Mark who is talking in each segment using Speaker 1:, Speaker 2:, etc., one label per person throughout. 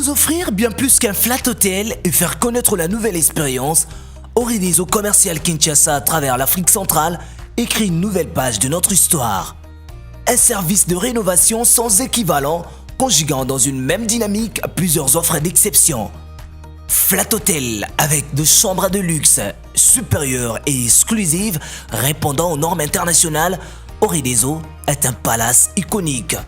Speaker 1: vous offrir bien plus qu'un flat hotel et faire connaître la nouvelle expérience, Orideso Commercial Kinshasa à travers l'Afrique centrale écrit une nouvelle page de notre histoire. Un service de rénovation sans équivalent, conjuguant dans une même dynamique plusieurs offres d'exception. Flat Hotel avec 2 chambres de luxe, supérieures et exclusives, répondant aux normes internationales, Orideso est un palace iconique.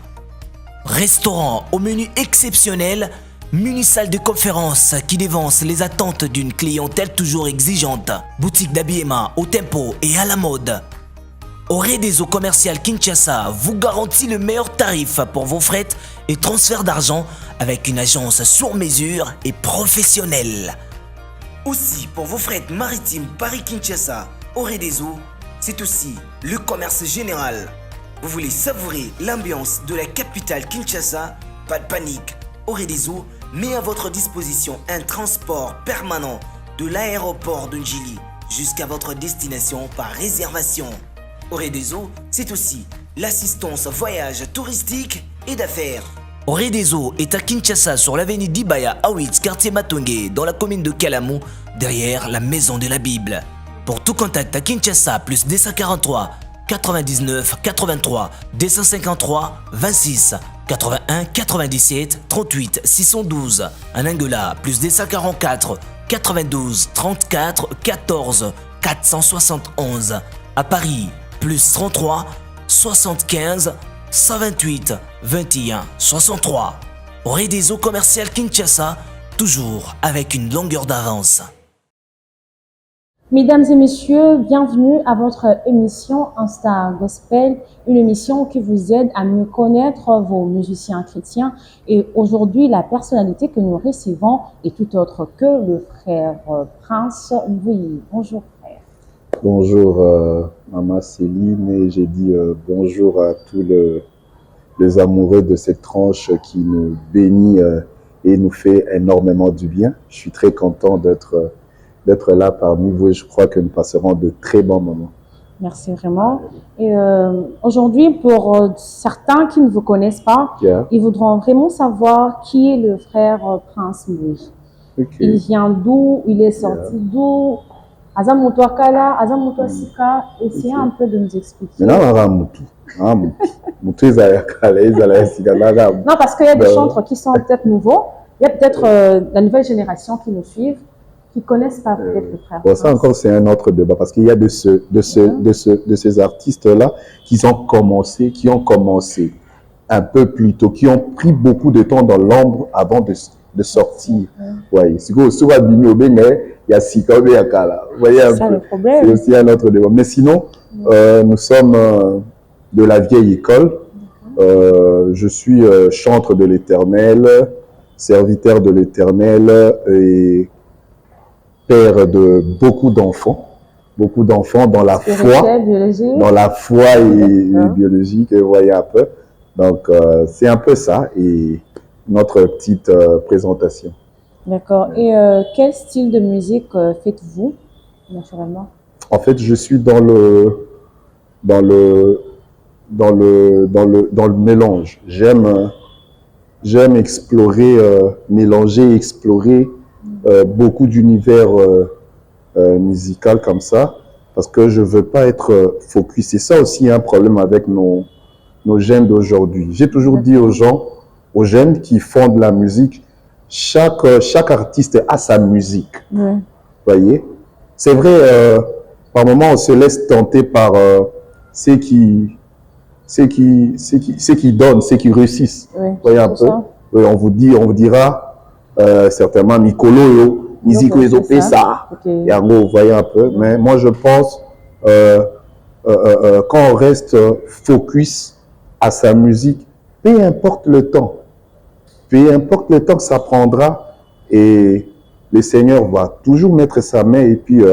Speaker 1: Restaurant au menu exceptionnel, mini-salle de conférence qui dévance les attentes d'une clientèle toujours exigeante. Boutique d'habillement au tempo et à la mode. Orideso Commercial Kinshasa vous garantit le meilleur tarif pour vos frais et transferts d'argent avec une agence sur mesure et professionnelle. Aussi, pour vos frais maritimes Paris-Kinshasa, Orideso, c'est aussi le commerce général. Vous voulez savourer l'ambiance de la capitale Kinshasa? Pas de panique, Orideso met à votre disposition un transport permanent de l'aéroport de Njili jusqu'à votre destination par réservation. Orideso, c'est aussi l'assistance voyage touristique et d'affaires. Orideso est à Kinshasa sur l'avenue d'Ibaya Awitz, quartier Matongé, dans la commune de Kalamou, derrière la maison de la Bible. Pour tout contact à Kinshasa, plus 243 99 83 253 26 81 97 38 612. En Angola, plus 244 92 34 14 471. À Paris, plus 33 75 128 21 63. Orideso Commercial Kinshasa, toujours avec une longueur d'avance.
Speaker 2: Mesdames et messieurs, bienvenue à votre émission Insta Gospel, une émission qui vous aide à mieux connaître vos musiciens chrétiens. Et aujourd'hui, la personnalité que nous recevons est tout autre que le frère Prince. Oui, bonjour frère.
Speaker 3: Bonjour Maman Céline, et j'ai dit bonjour à tous les amoureux de cette tranche qui nous bénit et nous fait énormément du bien. Je suis très content d'être là parmi vous et je crois que nous passerons de très bons moments.
Speaker 2: Merci vraiment. Et aujourd'hui, pour certains qui ne vous connaissent pas, ils voudront vraiment savoir qui est le frère Prince Louis.
Speaker 3: Okay.
Speaker 2: Il vient d'où, il est sorti d'où, Azamuto Akala, Azamuto Sika, essayez un peu de nous expliquer.
Speaker 3: Non,
Speaker 2: parce qu'il y a des chantres qui sont peut-être nouveaux, il y a peut-être la nouvelle génération qui nous suivent, qui ne connaissent pas peut-être le frère.
Speaker 3: Bon, ça encore, c'est un autre débat, parce qu'il y a de ces artistes-là qui ont commencé un peu plus tôt, qui ont pris beaucoup de temps dans l'ombre avant de sortir. Ouais. Il y a Sika, il y a Kala. Vous voyez un peu. C'est aussi un autre débat. Mais sinon, nous sommes de la vieille école. Je suis chantre de l'Éternel, serviteur de l'Éternel et père de beaucoup d'enfants dans la foi et biologique, vous voyez un peu. Donc, c'est un peu ça et notre petite présentation.
Speaker 2: D'accord. Et quel style de musique faites-vous, naturellement?
Speaker 3: En fait, je suis dans le mélange. J'aime explorer, mélanger, explorer beaucoup d'univers musical comme ça, parce que je veux pas être focus. C'est ça aussi un problème avec nos jeunes d'aujourd'hui. J'ai toujours dit aux jeunes qui font de la musique, chaque artiste a sa musique. Vous voyez? C'est vrai, par moments on se laisse tenter par ceux qui donnent, ceux qui réussissent. Vous voyez un peu? Oui, on vous dira certainement Nicolo, musique ça. Vous voyez un peu. Mais moi je pense quand on reste focus à sa musique, peu importe le temps que ça prendra, et le Seigneur va toujours mettre sa main et puis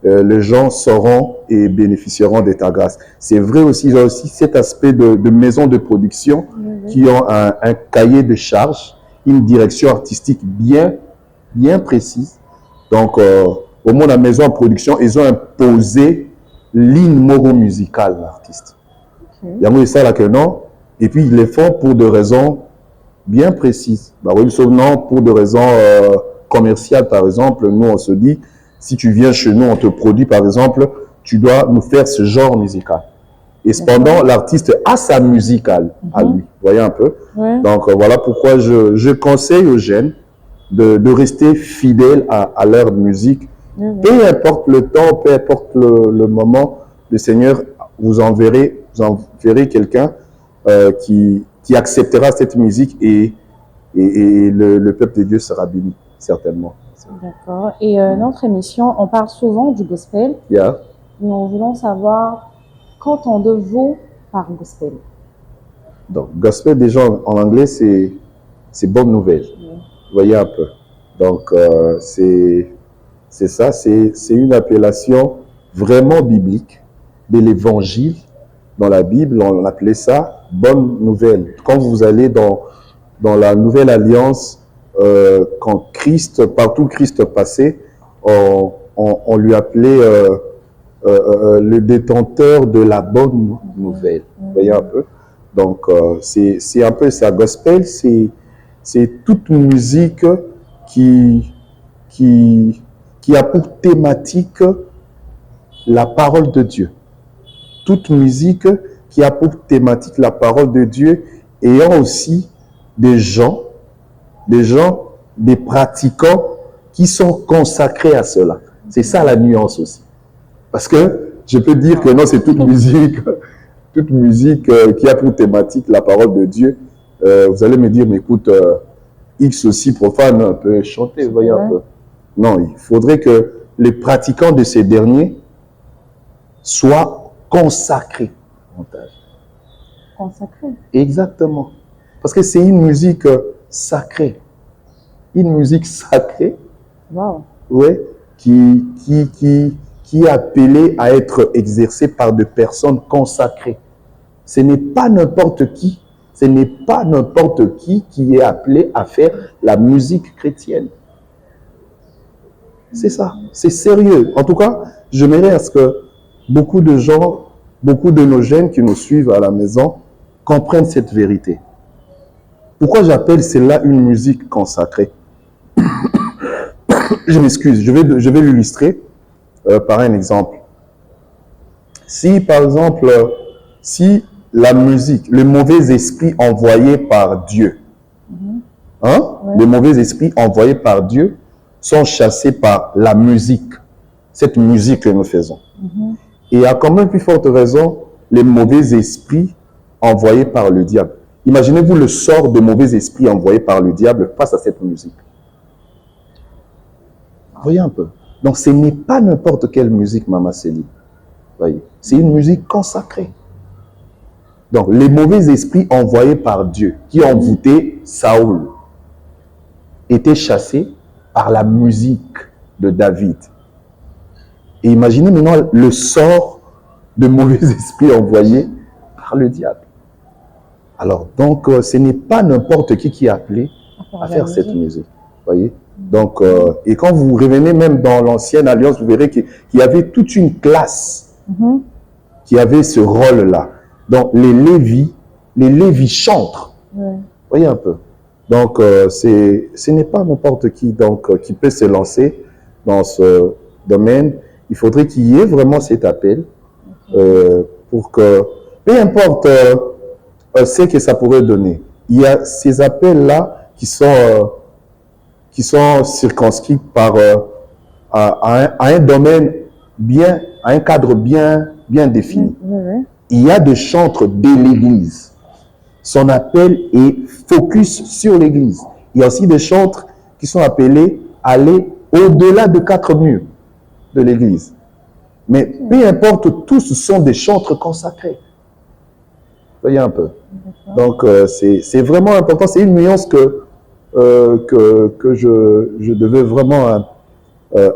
Speaker 3: les gens sauront et bénéficieront de ta grâce. C'est vrai aussi, il y a aussi cet aspect de maisons de production qui ont un cahier de charges, une direction artistique bien précise. Donc, au moins la maison de production, ils ont imposé l'in musical l'artiste. Il y a ça là que non. Et puis ils le font pour des raisons bien précises. Bah oui, sauf non, pour des raisons commerciales, par exemple, nous, on se dit, si tu viens chez nous, on te produit, par exemple, tu dois nous faire ce genre musical. Et cependant, l'artiste a sa musique à lui. Vous voyez un peu?
Speaker 2: Ouais.
Speaker 3: Donc, voilà pourquoi je conseille aux jeunes de rester fidèles à leur musique. Peu importe le temps, peu importe le moment, le Seigneur vous enverrez quelqu'un qui acceptera cette musique et le peuple de Dieu sera béni, certainement.
Speaker 2: D'accord. Et notre émission, on parle souvent du gospel.
Speaker 3: Yeah.
Speaker 2: Nous voulons savoir, qu'entendez-vous par gospel?
Speaker 3: Donc, gospel, déjà en anglais, c'est bonne nouvelle. Vous voyez un peu. Donc, c'est ça, c'est une appellation vraiment biblique de l'évangile. Dans la Bible, on appelait ça bonne nouvelle. Quand vous allez dans la nouvelle alliance, quand Christ, partout Christ passait, on lui appelait le détenteur de la bonne nouvelle. Vous voyez un peu? Donc, c'est un peu ça. Gospel, c'est toute musique qui a pour thématique la parole de Dieu. Toute musique qui a pour thématique la parole de Dieu, ayant aussi des pratiquants qui sont consacrés à cela. C'est ça la nuance aussi. Parce que je peux dire que non, c'est toute musique qui a pour thématique la parole de Dieu. Vous allez me dire, mais écoute, X aussi profane peut chanter, vous voyez un peu. Non, il faudrait que les pratiquants de ces derniers soient consacrés.
Speaker 2: Consacrés.
Speaker 3: Exactement. Parce que c'est une musique sacrée. Une musique sacrée.
Speaker 2: Wow.
Speaker 3: Ouais, qui est appelée à être exercée par des personnes consacrées. Ce n'est pas n'importe qui. Ce n'est pas n'importe qui est appelé à faire la musique chrétienne. C'est ça. C'est sérieux. En tout cas, j'aimerais à ce que beaucoup de gens, beaucoup de nos jeunes qui nous suivent à la maison comprennent cette vérité. Pourquoi j'appelle cela une musique consacrée? Je m'excuse, je vais l'illustrer par un exemple. Si, par exemple, si la musique, le mauvais esprit envoyé par Dieu, les mauvais esprits envoyés par Dieu sont chassés par la musique, cette musique que nous faisons. Et à quand même plus forte raison, les mauvais esprits envoyés par le diable. Imaginez-vous le sort de mauvais esprits envoyés par le diable face à cette musique. Voyez un peu. Donc, ce n'est pas n'importe quelle musique, Mama Céline. Voyez, c'est une musique consacrée. Donc, les mauvais esprits envoyés par Dieu, qui ont envoûté Saoul, étaient chassés par la musique de David. Et imaginez maintenant le sort de mauvais esprits envoyés par le diable. Alors, donc, ce n'est pas n'importe qui est appelé à faire cette musique. Voyez? Donc, et quand vous revenez même dans l'ancienne alliance, vous verrez qu'il y avait toute une classe qui avait ce rôle-là. Donc, les Lévis chantent. Voyez un peu. Donc, ce n'est pas n'importe qui donc, qui peut se lancer dans ce domaine. Il faudrait qu'il y ait vraiment cet appel pour que, peu importe ce que ça pourrait donner, il y a ces appels-là qui sont circonscrits par à un domaine bien, à un cadre bien défini. Il y a des chantres de l'Église. Son appel est focus sur l'Église. Il y a aussi des chantres qui sont appelés à aller au-delà de 4 murs de l'Église. Mais peu importe, tous sont des chantres consacrés. Voyez un peu. Donc, c'est vraiment important. C'est une nuance que je devais vraiment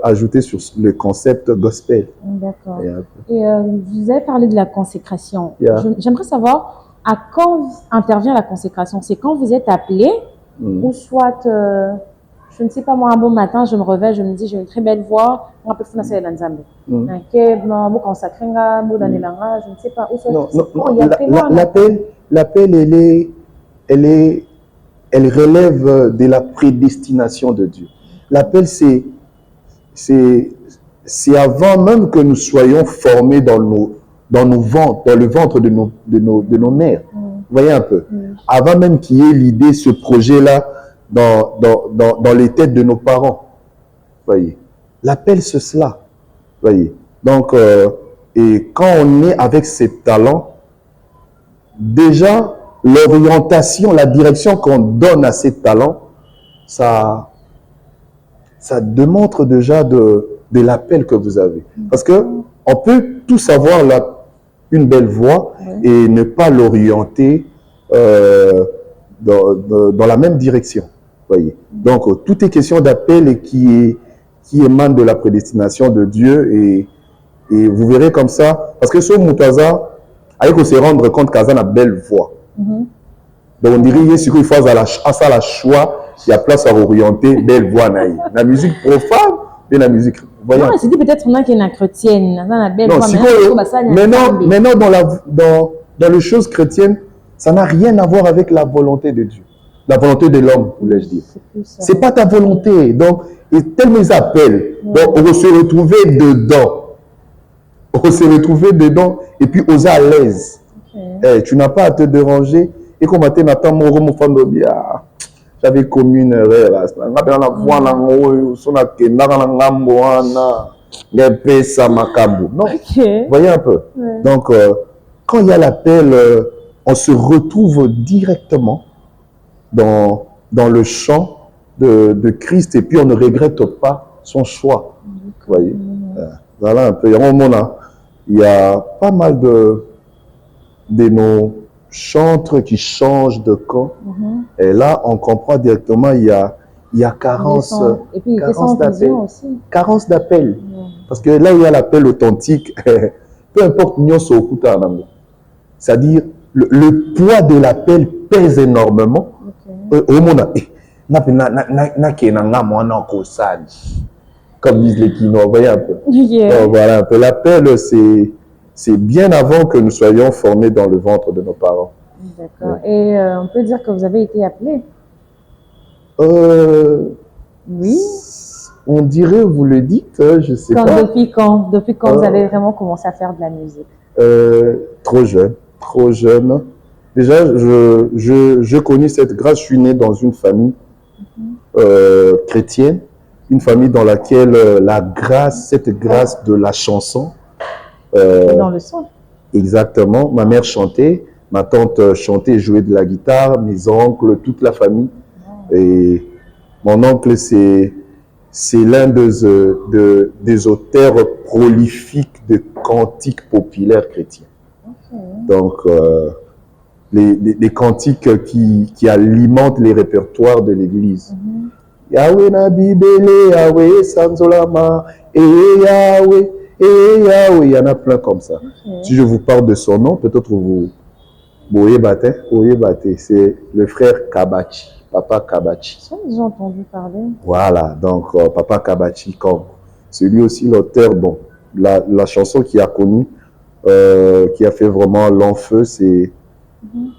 Speaker 3: ajouter sur le concept gospel.
Speaker 2: D'accord. Et vous avez parlé de la consécration. J'aimerais savoir à quand intervient la consécration. C'est quand vous êtes appelé ou soit, je ne sais pas, moi, un bon matin, je me réveille, je me dis, j'ai une très belle voix, on peut faire ça dans Nzambe. Je ne sais pas.
Speaker 3: Non, l'appel, elle est elle relève de la prédestination de Dieu. L'appel, c'est avant même que nous soyons formés dans nos ventres, dans le ventre de nos mères. Vous voyez un peu. Avant même qu'il y ait l'idée, ce projet-là, dans les têtes de nos parents. Vous voyez. L'appel, c'est cela. Vous voyez. Donc, et quand on est avec ces talents, déjà, l'orientation, la direction qu'on donne à ces talents, ça démontre déjà de l'appel que vous avez. Parce que on peut tous avoir une belle voix et ne pas l'orienter dans la même direction. Voyez. Donc, tout est question d'appel et qui émane de la prédestination de Dieu et vous verrez comme ça. Parce que ce Moutaza, il faut se rendre compte qu'il a une belle voix. Donc, on dirait qu'il faut faire la choix. Il y a place à orienter belle voix. La musique profane et la musique.
Speaker 2: Non, c'est dit peut-être qu'il y a une chrétienne.
Speaker 3: Maintenant, dans les choses chrétiennes, ça n'a rien à voir avec la volonté de Dieu. La volonté de l'homme, voulais-je dire. C'est pas ta volonté. Donc, tellement ils appellent. Donc, on va se retrouver dedans. On va se retrouver dedans et puis oser à l'aise. Tu n'as pas à te déranger. Et comme j'avais commis une erreur. Non, voyez un peu. Donc, quand il y a l'appel, on se retrouve directement dans le champ de Christ et puis on ne regrette pas son choix. Vous voyez. Voilà un peu. Il y a pas mal de nos chantres qui changent de camp. Et là, on comprend directement il y a carence d'appel. Carence d'appel. Parce que là où il y a l'appel authentique, peu importe c'est-à-dire le poids de l'appel pèse énormément. Comme disent les Kinois, voyez un peu. Donc, voilà un peu. L'appel, c'est bien avant que nous soyons formés dans le ventre de nos parents.
Speaker 2: D'accord. Et on peut dire que vous avez été appelé? Oui.
Speaker 3: On dirait, vous le dites, je ne sais pas.
Speaker 2: Depuis quand vous avez vraiment commencé à faire de la musique?
Speaker 3: Trop jeune. Déjà, je connais cette grâce. Je suis né dans une famille chrétienne, une famille dans laquelle cette grâce de la chanson.
Speaker 2: Dans le son.
Speaker 3: Exactement. Ma mère chantait, ma tante chantait et jouait de la guitare, mes oncles, toute la famille. Et mon oncle, c'est l'un des auteurs prolifiques de cantiques populaires chrétiens. Donc, les cantiques qui alimentent les répertoires de l'Église. Yahweh na bibele, Yahweh sanzolama, Yahweh, il y en a plein comme ça. Si je vous parle de son nom, peut-être vous voyez c'est le frère Kabachi, Papa Kabachi.
Speaker 2: Ça, ils ont entendu parler.
Speaker 3: Voilà, donc Papa Kabachi, c'est lui aussi l'auteur, la chanson qui a connu, qui a fait vraiment l'enfeu, c'est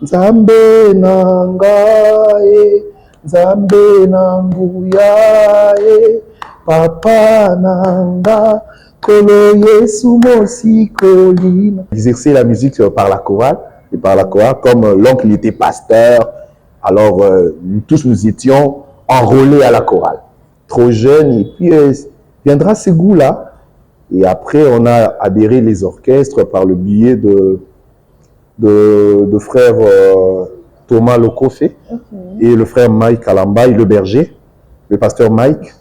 Speaker 3: Nzambe nangae, Nzambe nanguyae, Papa nanga, Kolo Yesu mosikolina. Exercer la musique par la chorale, et par la chorale, comme l'oncle était pasteur, alors nous tous nous étions enrôlés à la chorale. Trop jeune, et puis viendra ce goût-là. Et après, on a adhéré les orchestres par le biais de frère Thomas Lokofé et le frère Mike Alambaï, le berger, le pasteur Mike.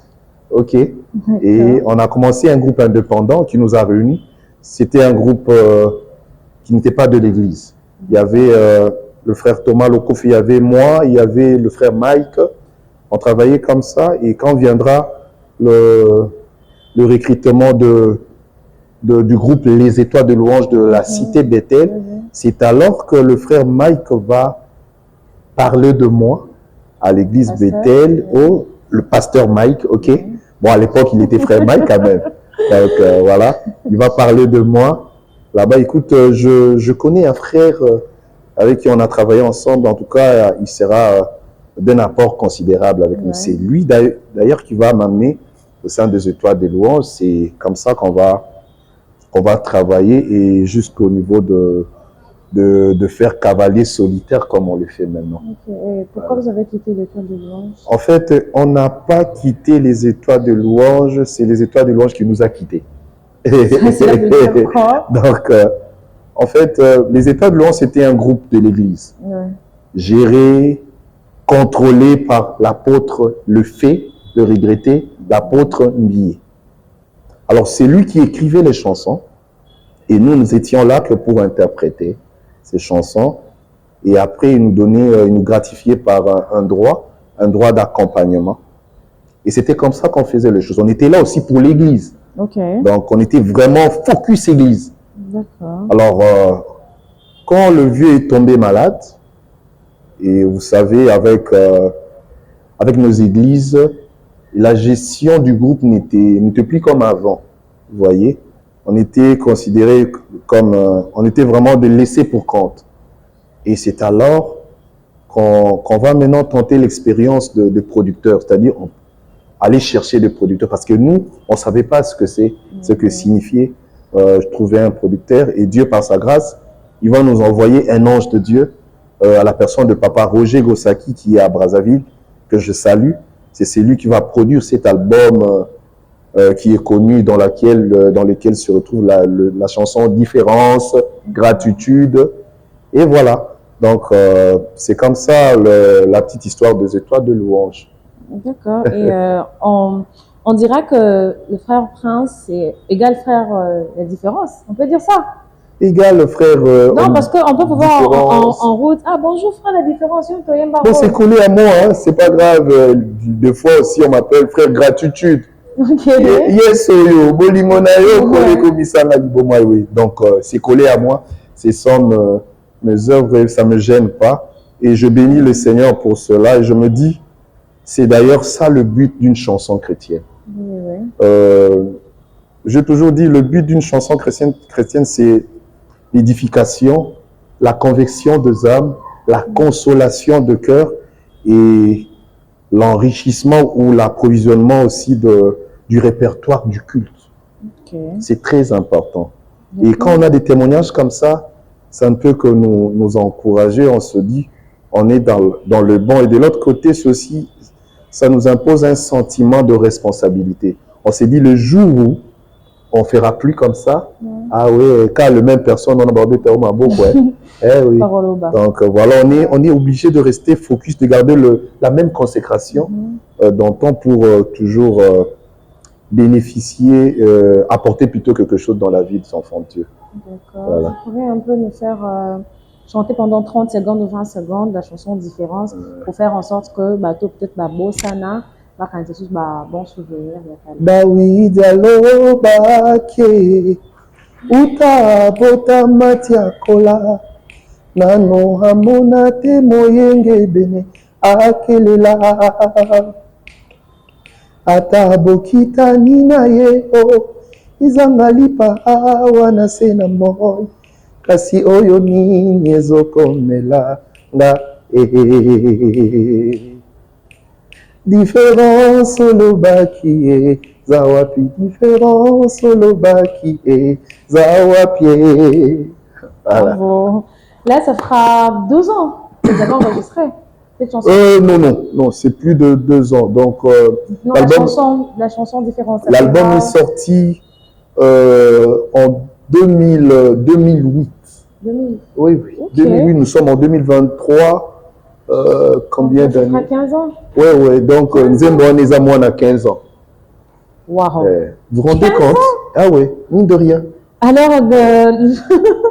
Speaker 3: Et on a commencé un groupe indépendant qui nous a réunis. C'était un groupe qui n'était pas de l'église. Il y avait le frère Thomas Lokofé, il y avait moi, il y avait le frère Mike. On travaillait comme ça. Et quand viendra le recrutement du groupe Les Étoiles de louange de la cité Bethel, c'est alors que le frère Mike va parler de moi à l'église Bethel, le pasteur Mike, Bon, à l'époque, il était frère Mike quand même. Donc, voilà, il va parler de moi. Là-bas, écoute, je connais un frère avec qui on a travaillé ensemble. En tout cas, il sera d'un apport considérable avec nous. C'est lui d'ailleurs qui va m'amener au sein des étoiles de louange. C'est comme ça qu'on va travailler et jusqu'au niveau de faire cavalier solitaire comme on le fait maintenant.
Speaker 2: Et pourquoi vous avez quitté l'étoile de louange?
Speaker 3: En fait, on n'a pas quitté les étoiles de louange, c'est les étoiles de louange qui nous a quittés.
Speaker 2: Ça veut dire quoi?
Speaker 3: Donc, en fait, les étoiles de louange, c'était un groupe de l'église, géré, contrôlé par l'apôtre Le Fait, le regretté, l'apôtre Mbié. Alors, c'est lui qui écrivait les chansons, et nous étions là que pour interpréter ces chansons, et après, il nous gratifiait par un droit d'accompagnement. Et c'était comme ça qu'on faisait les choses. On était là aussi pour l'église. Donc, on était vraiment focus église. Alors, quand le vieux est tombé malade, et vous savez, avec nos églises, la gestion du groupe n'était plus comme avant. Vous voyez, on était considéré comme, on était vraiment de laissés pour compte. Et c'est alors qu'on va maintenant tenter l'expérience de producteur, c'est-à-dire aller chercher des producteurs, parce que nous, on ne savait pas ce que signifiait trouver un producteur, et Dieu, par sa grâce, il va nous envoyer un ange de Dieu à la personne de Papa Roger Gosaki, qui est à Brazzaville, que je salue. C'est celui qui va produire cet album qui est connu, dans lequel se retrouve la chanson Différence, Gratitude, et voilà. Donc, c'est comme ça la petite histoire des étoiles de louange.
Speaker 2: D'accord. Et on dira que le frère Prince est égal frère La Différence. On peut dire ça?
Speaker 3: Égal frère.
Speaker 2: Non, parce qu'on peut voir en route. Ah, bonjour frère La Différence.
Speaker 3: Bon, c'est collé à moi, hein, c'est pas grave. Des fois aussi, on m'appelle frère Gratitude. Yes, yo, bolimonayo, oui. Donc, c'est collé à moi. Ce sont mes œuvres, ça me gêne pas. Et je bénis le Seigneur pour cela. Et je me dis, c'est d'ailleurs ça le but d'une chanson chrétienne. J'ai toujours dit, le but d'une chanson chrétienne, c'est l'édification, la conviction des âmes, la consolation de cœur et l'enrichissement ou l'approvisionnement aussi du répertoire du culte. C'est très important. Et quand on a des témoignages comme ça ne peut que nous encourager. On se dit, on est dans le bon. Et de l'autre côté, ceci, ça nous impose un sentiment de responsabilité. On s'est dit, le jour où on ne fera plus comme ça, ah oui, car le même personne, on a abordé Péoma beaucoup. Oui. Donc voilà, on est obligé de rester focus, de garder la même consécration dans le temps pour toujours bénéficier, apporter plutôt quelque chose dans la vie de son enfant de Dieu.
Speaker 2: D'accord. Voilà. Vous pourriez un peu nous faire chanter pendant 30 secondes ou 20 secondes la chanson Différence pour faire en sorte que peut-être Bossana va quand bon souvenir.
Speaker 3: Bah oui, dialo bake uta bota matia kola nano hamona te moyenge bene akelela ata bokita nina ye o izanga lipa awa na se na moi kasi oyo nini ezokomela nga Différence olobaki zawapi différence olobaki zawapi.
Speaker 2: Bravo. Là, ça fera 12 ans que vous avez enregistré cette chanson.
Speaker 3: Non, c'est plus de 2 ans. Donc,
Speaker 2: non, la chanson Différence.
Speaker 3: L'album est sorti en 2008.
Speaker 2: 2000.
Speaker 3: Oui. Okay. 2008, nous sommes en 2023. Combien d'années?
Speaker 2: Ça fera 15 ans.
Speaker 3: Oui. Donc, nous on a 15 ans.
Speaker 2: Waouh.
Speaker 3: Vous vous rendez compte? Ah oui, mine de rien.
Speaker 2: Alors,
Speaker 3: vous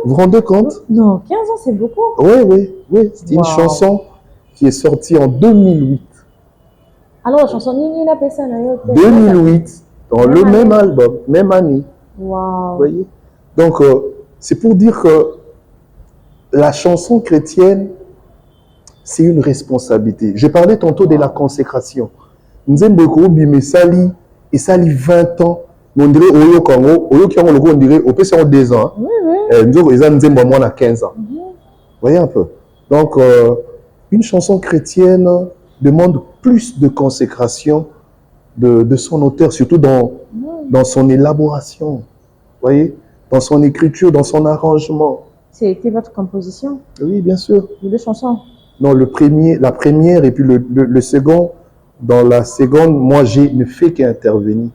Speaker 3: vous rendez compte?
Speaker 2: Non, 15 ans, c'est beaucoup.
Speaker 3: Oui. C'est une chanson qui est sortie en 2008.
Speaker 2: Alors, la chanson Nini la personne
Speaker 3: 2008, dans le même album, même année.
Speaker 2: Waouh.
Speaker 3: Vous voyez? Donc, c'est pour dire que la chanson chrétienne, c'est une responsabilité. Je parlais tantôt de la consécration. Nous avons beaucoup de sali et sali 20 ans. On dirait Oyo Kongo, on dirait au PC en 2 ans. Nous avons 15 ans. Vous voyez un peu. Donc, une chanson chrétienne, demande plus de consécration de son auteur, surtout dans son élaboration, vous voyez, dans son écriture, dans son arrangement.
Speaker 2: C'était votre composition?
Speaker 3: Oui, bien sûr.
Speaker 2: Les deux chansons?
Speaker 3: Non, la première et puis le second. Dans la seconde, moi, j'ai ne fait qu'intervenir.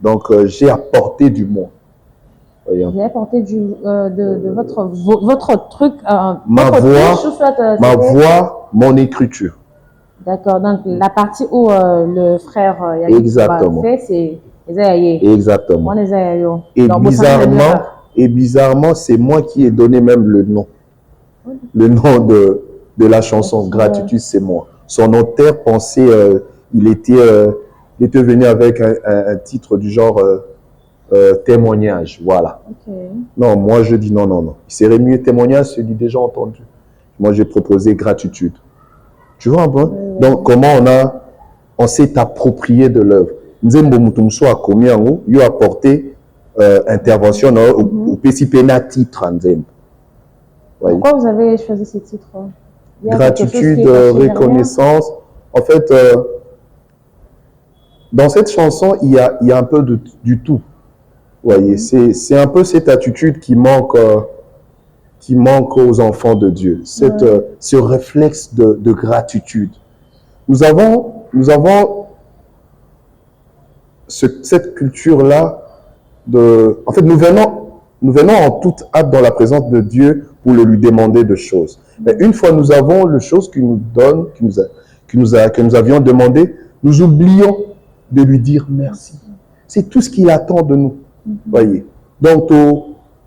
Speaker 3: Donc, j'ai apporté du moi.
Speaker 2: Vous avez apporté de votre truc,
Speaker 3: ma voix, mon écriture.
Speaker 2: D'accord. Donc, la partie où le frère
Speaker 3: Exactement.
Speaker 2: fait, c'est Esaïe.
Speaker 3: Exactement.
Speaker 2: Et
Speaker 3: donc, bizarrement, c'est moi qui ai donné même le nom. Le nom de la chanson, Gratitude, c'est moi. Son auteur pensait, il était venu avec un titre du genre témoignage, voilà.
Speaker 2: Okay.
Speaker 3: Non, moi je dis non. Il serait mieux témoignage, c'est déjà entendu. Moi j'ai proposé gratitude. Tu vois un peu? Donc comment on s'est approprié de l'œuvre. Nzembo Mutumso a commis en haut, il a apporté intervention au PCPNA titre Nzembo.
Speaker 2: Pourquoi vous avez choisi ce titre?
Speaker 3: Gratitude, reconnaissance. En fait, dans cette chanson, il y a un peu du tout. Vous voyez, c'est un peu cette attitude qui manque aux enfants de Dieu, ce réflexe de gratitude. Nous avons cette culture-là en fait, nous venons en toute hâte dans la présence de Dieu pour lui demander de choses. Mais une fois nous avons les choses qu'il nous donne, que nous avions demandé, nous oublions de lui dire merci. C'est tout ce qu'il attend de nous. Voyez. Donc,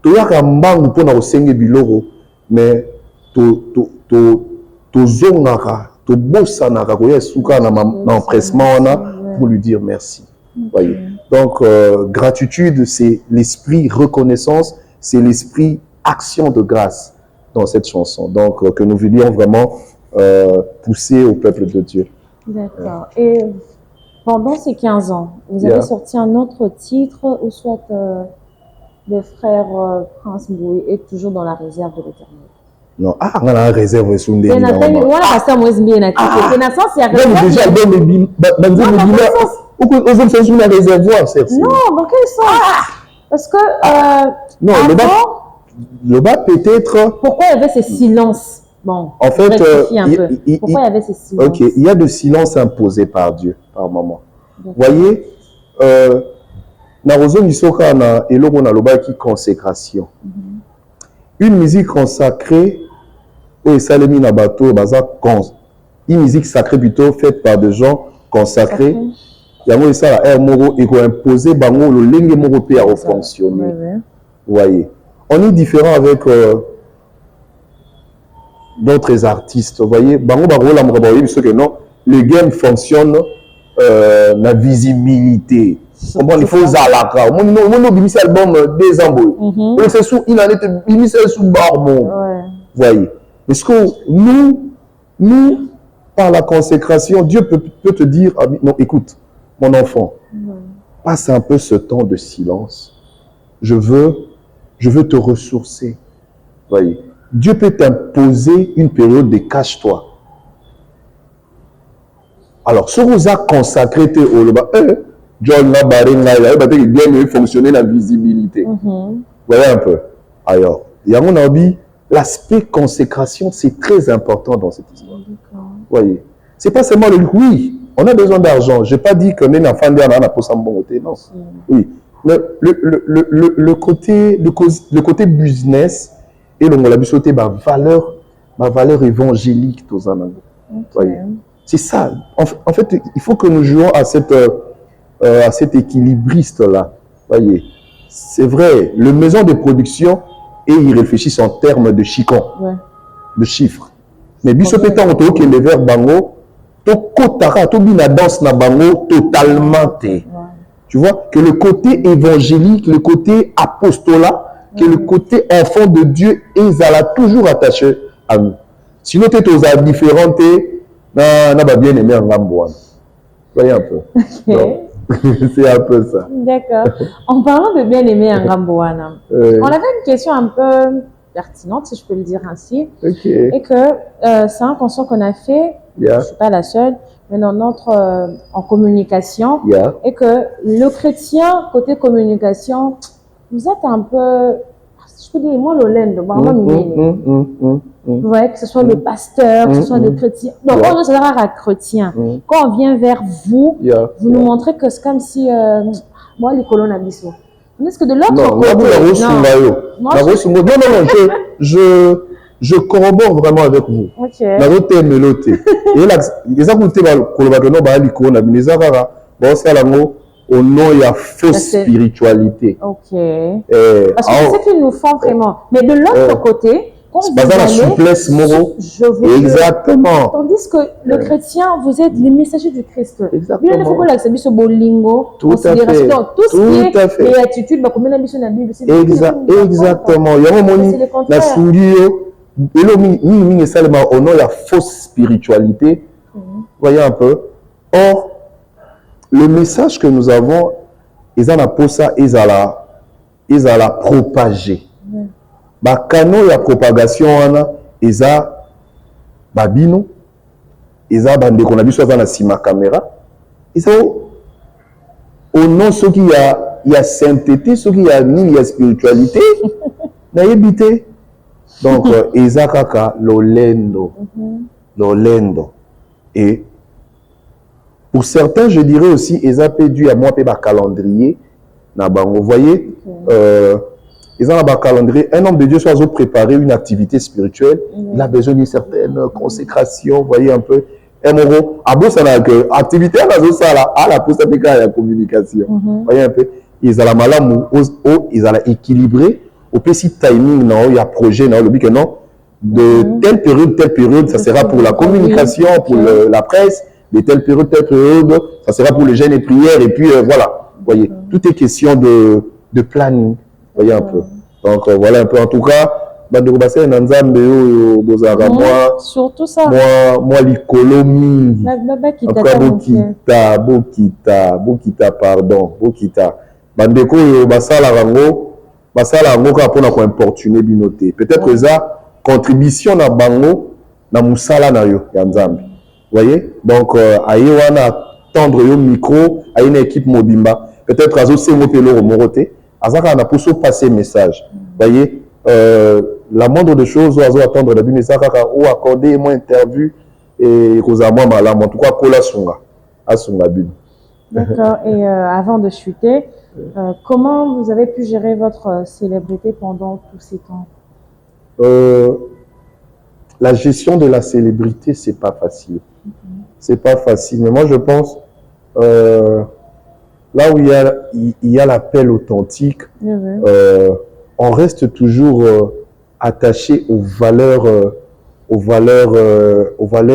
Speaker 3: tu as un manque pour nous sentir biloro, mais tu zongara, tu bossanara, tu souka na empressement pour lui dire merci. Voyez. Donc, gratitude, c'est l'esprit reconnaissance, c'est l'esprit action de grâce dans cette chanson. Donc, que nous voulions vraiment pousser au peuple de Dieu.
Speaker 2: D'accord. Et pendant ces 15 ans, vous avez sorti un autre titre, ou soit le frère Prince Mboué est toujours dans la réserve de l'Éternel.
Speaker 3: Non, on a la réserve sur une
Speaker 2: voilà, parce que moi, c'est bien la
Speaker 3: déjà, la réservoir,
Speaker 2: non, dans quel sens? Parce que
Speaker 3: non, le bas peut-être.
Speaker 2: Pourquoi il y avait ces silences? Bon,
Speaker 3: en fait,
Speaker 2: pourquoi il y avait ces silences?
Speaker 3: Ok, il y a des silences imposés par Dieu par moment. Vous voyez, Narozo Nisoka na eloko na loba qui consécration. Une musique consacrée, et Salemi Nabato, une musique sacrée plutôt faite par des gens consacrés. Yango et ça la moro et imposer bango le lingue moro pe à fonctionner. Vous voyez, on est différent avec d'autres artistes. Vous voyez, bango bango la moro que non, le game fonctionne la visibilité. Il faut zalaka. Mon bimisi album des ambos. C'est sous il en était bimisi sous barbon. Vous voyez. Est-ce que nous par la consécration, Dieu peut te dire non, écoute, mon enfant, passe un peu ce temps de silence. Je veux te ressourcer. Vous voyez. Dieu peut t'imposer une période de cache-toi. Alors, ce que vous a consacré au Loba, John Labarenga, il bien mieux fonctionner la visibilité. Vous voyez un peu. Alors, il y a mon avis, l'aspect consécration, c'est très important dans cette histoire. Vous voyez. C'est pas seulement le oui, on a besoin d'argent. Je n'ai pas dit qu'on est un fan de pour s'en bonté, non. Oui. Le côté business et le ma valeur évangélique, tous en anglais. Voyez. C'est ça. En fait, il faut que nous jouons à cet équilibriste-là. Voyez, c'est vrai, le maison de production, et ils réfléchissent en termes de chicons, de chiffres. Mais bisopétant, on toque les vers bango, tokotara, tobi la danse na bango totalement. Tu vois, que le côté évangélique, le côté apostolat, que le côté enfant de Dieu, ils allaient toujours attachés à nous. Sinon, tu es différent, n'a pas bien aimé un gamboan. Voyez un peu. C'est un peu ça.
Speaker 2: D'accord. En parlant de bien aimer un gamboan, on avait une question un peu pertinente, si je peux le dire ainsi. Et que c'est un concert qu'on a fait, je ne suis pas la seule, maintenant notre en communication
Speaker 3: Yeah.
Speaker 2: et que le chrétien côté communication, vous êtes un peu, je peux dire moi l'olendo, vous voyez, que ce soit le pasteur, que ce soit le chrétien. Donc,
Speaker 3: Yeah.
Speaker 2: on est rare à chrétien. Quand on vient vers vous,
Speaker 3: Yeah.
Speaker 2: vous nous montrez que c'est comme si, moi, les colonnes abisso. Est-ce que de l'autre
Speaker 3: Non,
Speaker 2: côté,
Speaker 3: non, je corrobore vraiment avec vous.
Speaker 2: Ok.
Speaker 3: La route est mélotée. Et là, les gens qui au nom, il y a fausse spiritualité.
Speaker 2: Ok. Parce que c'est ce qu'ils nous font vraiment. Mais de l'autre côté, quand vous
Speaker 3: la
Speaker 2: allez,
Speaker 3: souplesse, Moro.
Speaker 2: je vous
Speaker 3: Exactement.
Speaker 2: Tandis que le chrétien, vous êtes les messagers du Christ.
Speaker 3: Exactement.
Speaker 2: Bien, il faut que l'accepter ce bolingo,
Speaker 3: Tout à fait.
Speaker 2: donc tout ce qui
Speaker 3: Tout à
Speaker 2: est
Speaker 3: fait.
Speaker 2: béatitude, bah, combien d'ambition la Bible, c'est
Speaker 3: Exactement. Il y a un moment, la soulier, et là, au nom, il y a fausse spiritualité. Voyez un peu. Or, le message que nous avons, ils en ont ça, ils ont la propager. Bah, canon, la propagation, ils ont babino, ils ont bandé qu'on a vu sur la cima caméra. Ils ont au nom ce qui y a sainteté, ce qui y a spiritualité, n'a évité. Donc, ils ont kaka l'olendo, et pour certains, je dirais aussi, ils ont perdu à moi un calendrier. Vous voyez, ils ont un calendrier. Un homme de Dieu soit préparer une activité spirituelle. Il a besoin d'une certaine consécration. Vous voyez un peu. À activité à la poste la communication. Vous voyez un peu. Ils ont la malam, ils ont équilibré. Au petit timing, il y a projet, le but que non. De telle période, ça sera pour la communication, pour la presse. De telle période, ça sera pour les jeûnes et prières. Et puis voilà, vous voyez, tout est question de planning. Vous voyez un peu. Donc voilà un peu. En tout cas,
Speaker 2: surtout ça.
Speaker 3: Moi, l'icolo mingi. Bokita, pardon. Bokita. Bandeko, basala rango ka pona ko importuner binoté. Peut-être ça contribution na bango na musala na yo ya Nzambe. Vous voyez? Donc, aïwana tendre yo micro, à une équipe mobimba. Peut-être à aussi motelo moroté. Azaka na pousso passer message. Vous voyez? La moindre de choses, oiseau attendre la bine ou accorder moi interview et cause à moi malam. En tout cas, kola sunga. Asunga bin.
Speaker 2: D'accord. Et avant de chuter, comment vous avez pu gérer votre célébrité pendant tous ces temps?
Speaker 3: La gestion de la célébrité, c'est pas facile. C'est pas facile. Mais moi, je pense, là où il y a l'appel authentique, on reste toujours attaché aux valeurs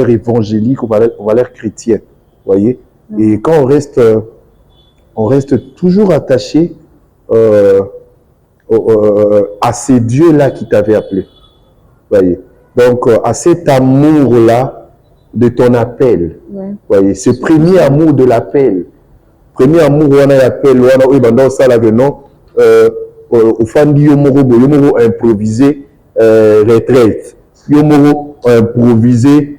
Speaker 3: évangéliques, aux valeurs chrétiennes. Vous voyez? Et quand on reste toujours attaché à ces dieux-là qui t'avaient appelé. Vous voyez? Donc, à cet amour-là de ton appel. Voyez, ce premier amour de l'appel. Premier amour, on a l'appel, on a dans ça là non. Au fan yomoro improvisé retraite. Yomoro improvisé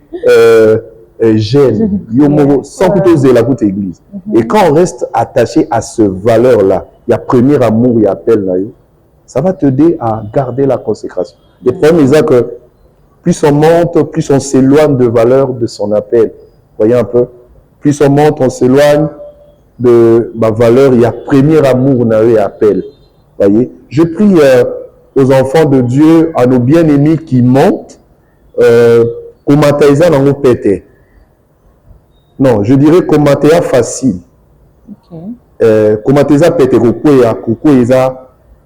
Speaker 3: gêne. Yomoro sans plutôt la toute église. Et quand on reste attaché à ce valeur-là, il y a premier amour, il y a appel là. Ça va t'aider à garder la consécration. Le problème c'est que plus on monte, plus on s'éloigne de valeur de son appel. Voyez un peu. Plus on monte, on s'éloigne de ma valeur. Il y a premier amour, on a eu appel. Voyez. Je prie aux enfants de Dieu, à nos bien-aimés qui montent, commentaire dans nos pétés. Non, je dirais commentaire facile. Commentaire pété,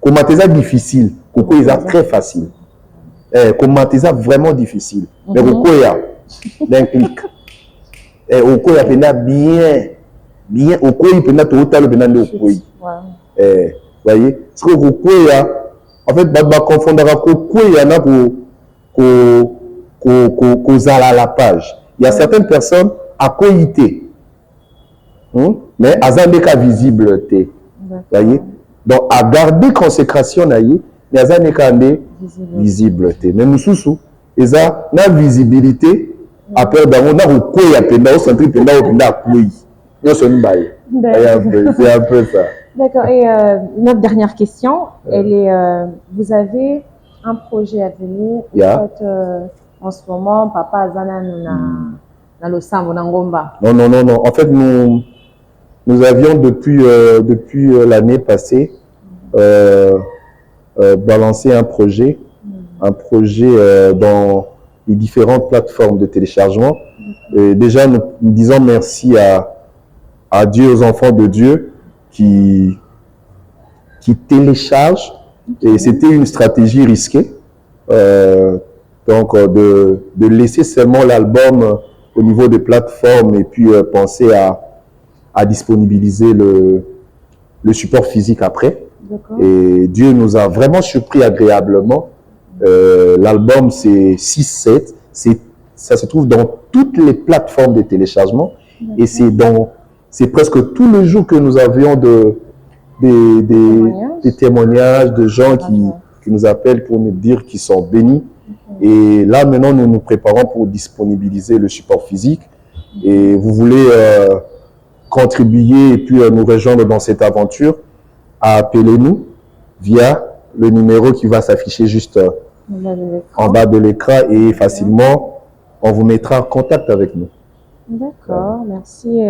Speaker 3: commentaire difficile, commentaire très facile. Commentaire vraiment difficile. Mais pourquoi d'un clic. Pourquoi il y a bien, pourquoi il peut être total bien de voyez, ce que pourquoi en fait va confondre pourquoi il y en a pour à la page. Il y a certaines personnes à coïté. Mais à zandeka visible té. Voyez? Donc à garder consécration naïe, mais à zandeka visible té. Mais nous sous et ça na visibilité Après, on a recours à Penda, au centre Penda, au Penda, à Kouy. Non, c'est une baille. C'est un peu ça.
Speaker 2: D'accord. Et notre dernière question, elle est, vous avez un projet à venir.
Speaker 3: Yeah.
Speaker 2: En ce moment, papa Zana na le Sambo Nangomba.
Speaker 3: Non. En fait, nous avions depuis l'année passée balancé un projet dans les différentes plateformes de téléchargement. Et déjà, nous disons merci à Dieu, aux enfants de Dieu qui téléchargent. Et c'était une stratégie risquée. Donc, de laisser seulement l'album au niveau des plateformes et puis penser à disponibiliser le support physique après. Et Dieu nous a vraiment surpris agréablement. L'album, c'est 6-7. Ça se trouve dans toutes les plateformes de téléchargement. Et c'est presque tous les jours que nous avions des témoignages de gens qui nous appellent pour nous dire qu'ils sont bénis. Et là, maintenant, nous nous préparons pour disponibiliser le support physique. Et vous voulez contribuer et puis nous rejoindre dans cette aventure, appelez-nous via le numéro qui va s'afficher juste en bas de l'écran et facilement, on vous mettra en contact avec nous.
Speaker 2: D'accord, merci.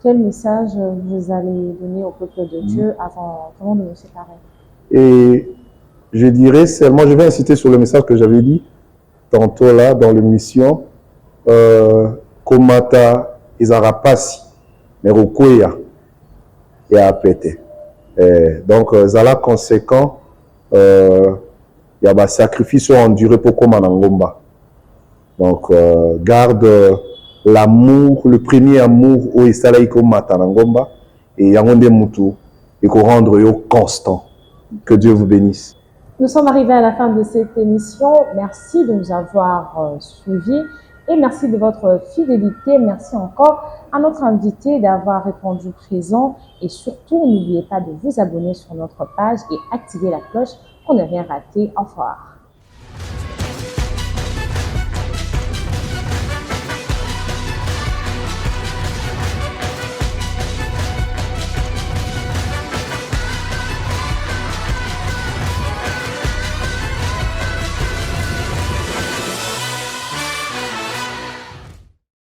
Speaker 2: Quel message vous allez donner au peuple de Dieu avant de nous séparer?
Speaker 3: Et je dirais seulement, je vais insister sur le message que j'avais dit tantôt là dans l'émission, Komata Izarapasi, Merokoya et Apete. Donc, Zala conséquent, il y a des sacrifices endurés pour Komanangomba. Donc, garde l'amour, le premier amour au Esalaïko Matanangomba et Yangonde Moutou et qu'on rendre constant. Que Dieu vous bénisse.
Speaker 2: Nous sommes arrivés à la fin de cette émission. Merci de nous avoir suivis et merci de votre fidélité. Merci encore à notre invité d'avoir répondu présent et surtout, n'oubliez pas de vous abonner sur notre page et activer la cloche pour ne rien rater. Au revoir.